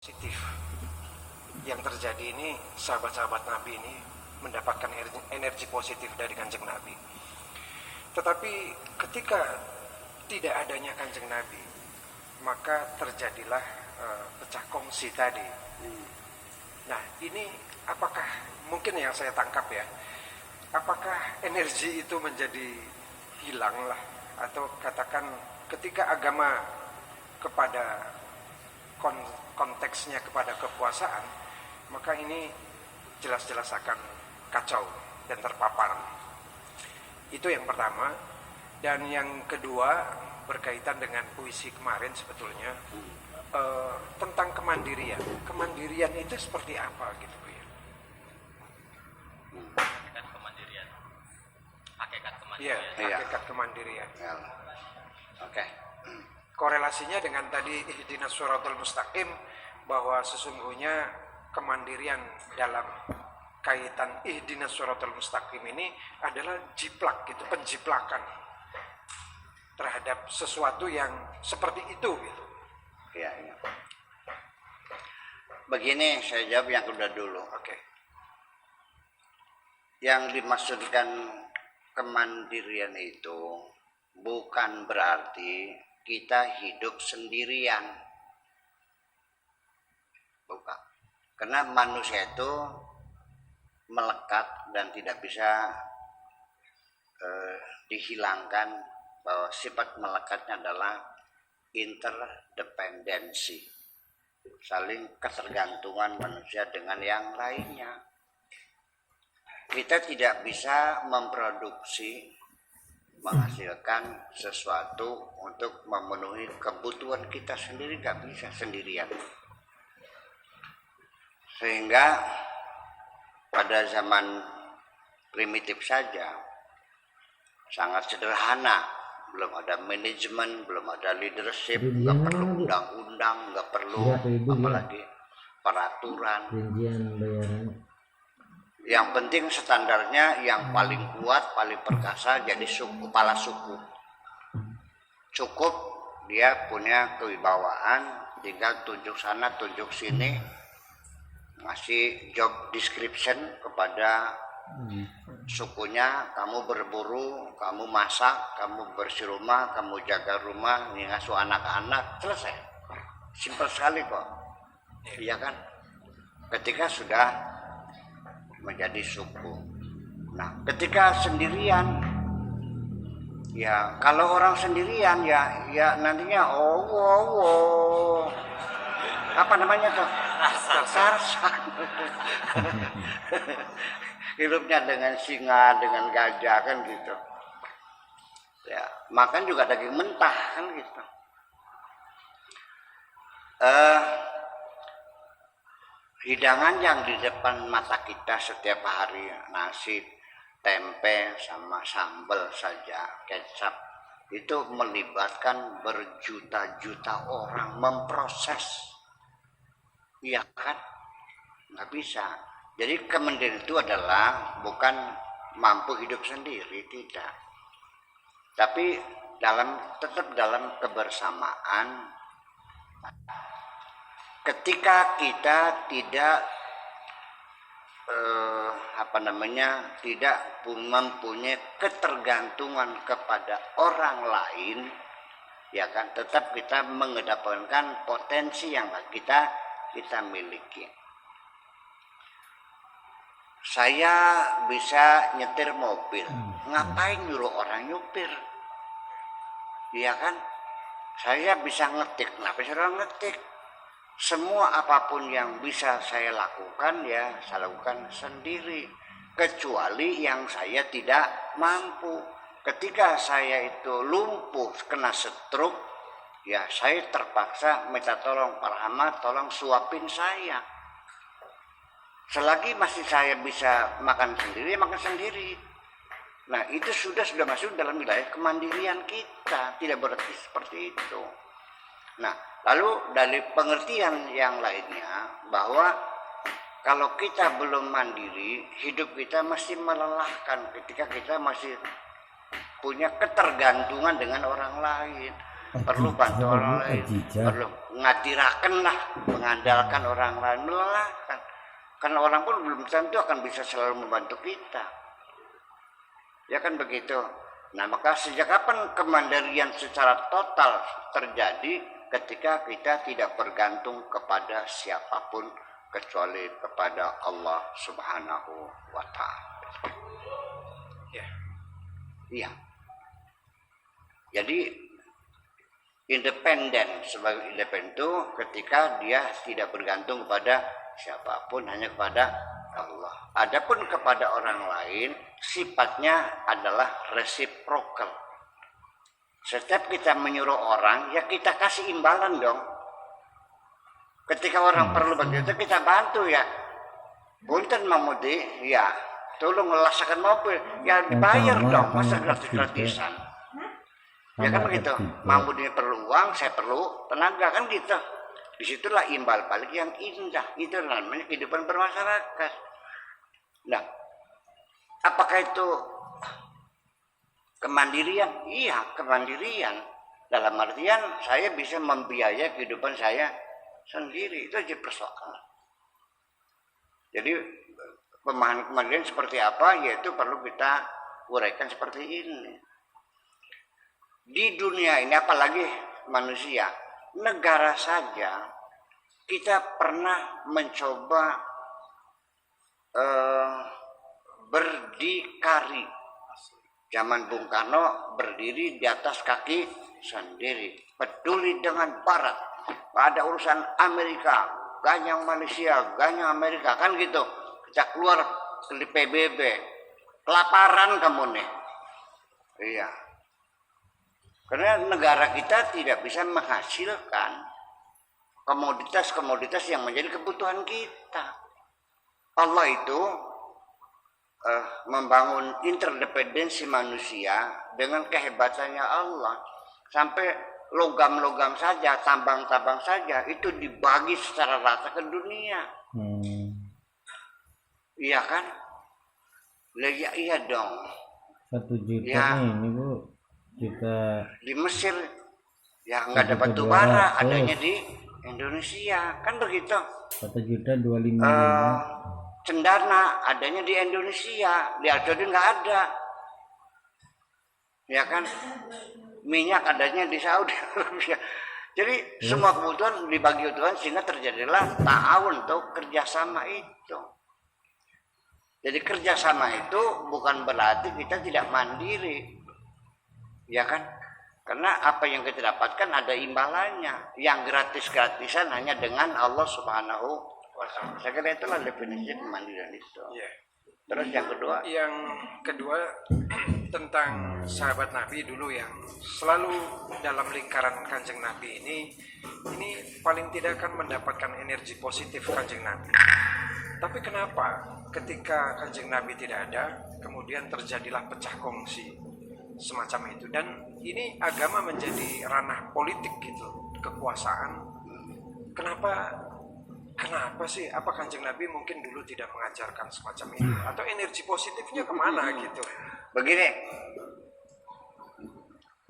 Positif yang terjadi ini, sahabat-sahabat Nabi ini mendapatkan energi positif dari Kanjeng Nabi. Tetapi ketika tidak adanya Kanjeng Nabi, maka terjadilah pecah kongsi tadi. Nah, ini apakah mungkin yang saya tangkap ya, apakah energi itu menjadi hilang lah, atau katakan ketika agama kepada konteksnya kepada kekuasaan, maka ini jelas-jelas akan kacau dan terpapar. Itu yang pertama. Dan yang kedua berkaitan dengan puisi kemarin sebetulnya, tentang kemandirian. Kemandirian itu seperti apa gitu ya? Hakikat kemandirian. Hakikat kemandirian. Iya, hakikat kemandirian. Ya. Oke. Korelasinya dengan tadi ihdinas shiratal mustaqim, bahwa sesungguhnya kemandirian dalam kaitan ihdinas shiratal mustaqim ini adalah jiplak, gitu, penjiplakan terhadap sesuatu yang seperti itu gitu. Iya. Begini, saya jawab yang kedua dulu. Oke. Yang dimaksudkan kemandirian itu bukan berarti kita hidup sendirian. Bukan. Karena manusia itu melekat dan tidak bisa dihilangkan, bahwa sifat melekatnya adalah interdependensi, saling ketergantungan manusia dengan yang lainnya. Kita tidak bisa memproduksi, menghasilkan sesuatu untuk memenuhi kebutuhan kita sendiri, nggak bisa sendirian. Sehingga pada zaman primitif saja sangat sederhana, belum ada manajemen, belum ada leadership, nggak perlu undang-undang, nggak perlu apalagi peraturan. Yang penting standarnya yang paling kuat, paling perkasa jadi suku, kepala suku. Cukup dia punya kewibawaan, tinggal tunjuk sana, tunjuk sini, ngasih job description kepada sukunya, kamu berburu, kamu masak, kamu bersih rumah, kamu jaga rumah, ngasuh anak-anak, selesai. Simpel sekali kok. Iya kan? Ketika sudah menjadi suku. Nah, ketika sendirian, ya kalau orang sendirian ya nantinya apa namanya tuh? Sarsan. Hidupnya dengan singa, dengan gajah kan gitu. Ya, makan juga daging mentah kan gitu. Hidangan yang di depan mata kita setiap hari, nasi, tempe, sama sambal saja, kecap, itu melibatkan berjuta-juta orang memproses. Iya kan? Nggak bisa. Jadi kemandirian itu adalah bukan mampu hidup sendiri, tidak. Tapi tetap dalam kebersamaan. Ketika kita tidak tidak mempunyai ketergantungan kepada orang lain, ya kan, tetap kita mengedepankan potensi yang kita miliki. Saya bisa nyetir mobil, ngapain nyuruh orang nyupir? Iya kan? Saya bisa ngetik, kenapa saya ngetik? Semua apapun yang bisa saya lakukan, ya saya lakukan sendiri, kecuali yang saya tidak mampu. Ketika saya itu lumpuh, kena stroke, ya saya terpaksa minta tolong, Pak Rahmat, tolong suapin saya. Selagi masih saya bisa makan sendiri, makan sendiri. Nah, itu sudah masuk dalam wilayah kemandirian kita, tidak berarti seperti itu. Nah, lalu dari pengertian yang lainnya, bahwa kalau kita belum mandiri, hidup kita masih melelahkan ketika kita masih punya ketergantungan dengan orang lain. perlu bantu orang lain, perlu ngadirakan lah, mengandalkan orang lain, melelahkan. Karena orang pun belum tentu akan bisa selalu membantu kita. Ya kan begitu. Nah, maka sejak kapan kemandirian secara total terjadi? Ketika kita tidak bergantung kepada siapapun kecuali kepada Allah Subhanahu wa Ta'ala. Ya. Iya. Jadi independen, sebagai independen itu ketika dia tidak bergantung kepada siapapun, hanya kepada Allah. Adapun kepada orang lain sifatnya adalah reciprocal. Setiap kita menyuruh orang, ya kita kasih imbalan dong. Ketika orang perlu begitu, kita bantu ya. Punten Mamudi, ya tolong melaksanakan mobil, ya dibayar dong, masa gratis-gratisan. Ya kan begitu. Mamudi perlu uang, saya perlu tenaga, kan gitu. Disitulah imbal balik yang indah. Itu namanya kehidupan bermasyarakat. Nah, apakah itu kemandirian? Iya, kemandirian. Dalam artian saya bisa membiayai kehidupan saya sendiri. Itu aja persoalan. Jadi pemahaman kemandirian seperti apa? Yaitu perlu kita uraikan seperti ini. Di dunia ini, apalagi manusia, negara saja, kita pernah mencoba berdikari. Zaman Bung Karno berdiri di atas kaki sendiri, peduli dengan Barat. Ada urusan Amerika, ganyang Malaysia, ganyang Amerika, kan gitu. Kita keluar ke PBB, kelaparan kamu nih. Iya. Karena negara kita tidak bisa menghasilkan komoditas-komoditas yang menjadi kebutuhan kita. Allah itu membangun interdependensi manusia dengan kehebatannya Allah. Sampai logam-logam saja, tambang-tambang saja, itu dibagi secara rata ke dunia. Iya kan? Ya, iya dong. 1 juta Ya. nih, ini Bu. Juta Di Mesir ya nggak ada batu bara, adanya di Indonesia, kan begitu. 1.25.000.000. Cendana adanya di Indonesia, di Arjuna nggak ada, ya kan. Minyak adanya di Saudi Arabia. Jadi semua kebutuhan dibagi Tuhan, sehingga terjadilah ta'awun atau kerjasama itu. Jadi kerjasama itu bukan berarti kita tidak mandiri, ya kan? Karena apa yang kita dapatkan ada imbalannya. Yang gratis-gratisan hanya dengan Allah Subhanahu wa Ta'ala. Saya kira itulah definisi kemandirian itu. Ya. Terus yang kedua, tentang sahabat Nabi dulu yang selalu dalam lingkaran Kanjeng Nabi ini paling tidak akan mendapatkan energi positif Kanjeng Nabi. Tapi kenapa ketika Kanjeng Nabi tidak ada, kemudian terjadilah pecah kongsi semacam itu, dan ini agama menjadi ranah politik gitu, kekuasaan. Kenapa sih? Apa Kanjeng Nabi mungkin dulu tidak mengajarkan semacam itu? Atau energi positifnya kemana gitu? begini,